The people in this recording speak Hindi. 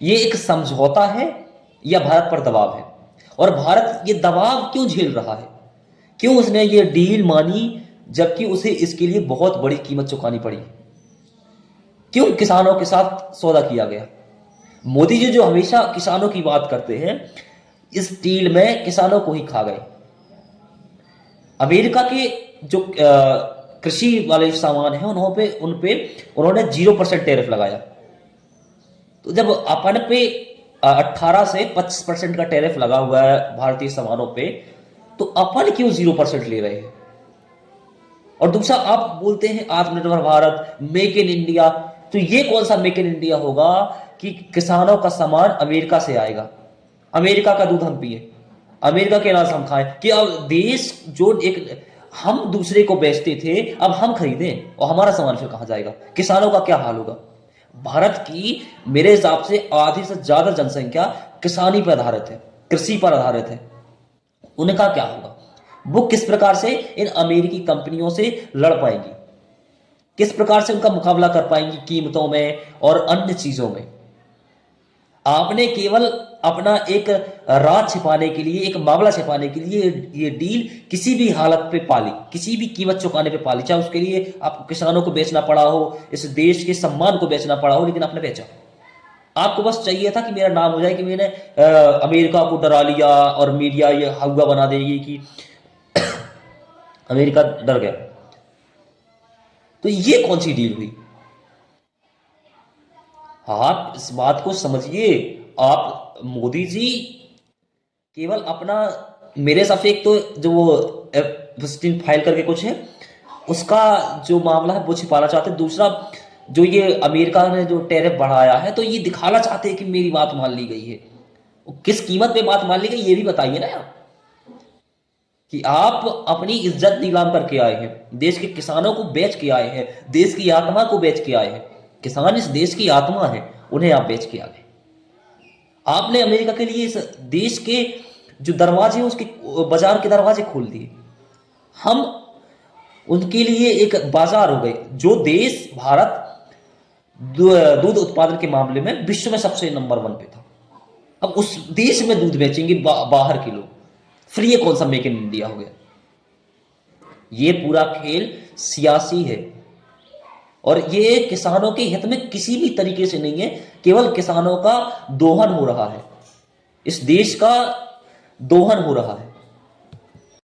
ये एक समझौता है या भारत पर दबाव है? और भारत ये दबाव क्यों झेल रहा है? क्यों उसने ये डील मानी जबकि उसे इसके लिए बहुत बड़ी कीमत चुकानी पड़ी? क्यों किसानों के साथ सौदा किया गया? मोदी जी जो हमेशा किसानों की बात करते हैं, इस डील में किसानों को ही खा गए। अमेरिका के जो कृषि वाले सामान हैं उन पे उन्होंने 0% टैरिफ लगाया। तो जब अपन पे 18 से 25% का टैरिफ लगा हुआ है भारतीय सामानों पे, तो अपन क्यों 0% ले रहे हैं? और दूसरा, आप बोलते हैं आत्मनिर्भर भारत, मेक इन इंडिया। तो ये कौन सा मेक इन इंडिया होगा कि किसानों का सामान अमेरिका से आएगा, अमेरिका का दूध हम पिए, अमेरिका के अनाज हम खाएं? कि अब देश जो एक हम दूसरे को बेचते थे, अब हम खरीदें और हमारा सामान फिर कहां जाएगा? किसानों का क्या हाल होगा? भारत की मेरे हिसाब से आधी से ज्यादा जनसंख्या किसानी पर आधारित है, कृषि पर आधारित है। उनका क्या होगा? वो किस प्रकार से इन अमेरिकी कंपनियों से लड़ पाएंगी? किस प्रकार से उनका मुकाबला कर पाएंगी कीमतों में और अन्य चीजों में? आपने केवल अपना एक राज छिपाने के लिए, एक मामला छिपाने के लिए ये डील किसी भी हालत पे पाली, किसी भी कीमत चुकाने पे पाली, चाहे उसके लिए आपको किसानों को बेचना पड़ा हो, इस देश के सम्मान को बेचना पड़ा हो, लेकिन आपने बेचा। आपको बस चाहिए था कि मेरा नाम हो जाए, कि मैंने अमेरिका को डरा लिया और मीडिया ये हवा बना देगी कि अमेरिका डर गया। तो ये कौन सी डील हुई? आप इस बात को समझिए। आप मोदी जी केवल अपना, मेरे हिसाब से एक तो जो वो F-16 फाइल करके कुछ है, उसका जो मामला है वो छिपाना चाहते हैं। दूसरा, जो ये अमेरिका ने जो टैरिफ बढ़ाया है, तो ये दिखाना चाहते हैं कि मेरी बात मान ली गई है। किस कीमत पे बात मान ली गई ये भी बताइए ना आप, कि आप अपनी इज्जत नीलाम करके आए हैं, देश के किसानों को बेच के आए हैं, देश की आत्मा को बेच के आए हैं। किसान इस देश की आत्मा है, उन्हें आप बेच के आ गए। आपने अमेरिका के लिए इस देश के जो दरवाजे हैं, उसके बाजार के दरवाजे खोल दिए। हम उनके लिए एक बाजार हो गए। जो देश, भारत दूध उत्पादन के मामले में विश्व में सबसे नंबर 1 पे था, अब उस देश में दूध बेचेंगे बाहर के लोग। फिर ये कौन सा मेक इन इंडिया हो गया? ये पूरा खेल सियासी है और ये किसानों के हित में किसी भी तरीके से नहीं है। केवल किसानों का दोहन हो रहा है, इस देश का दोहन हो रहा है।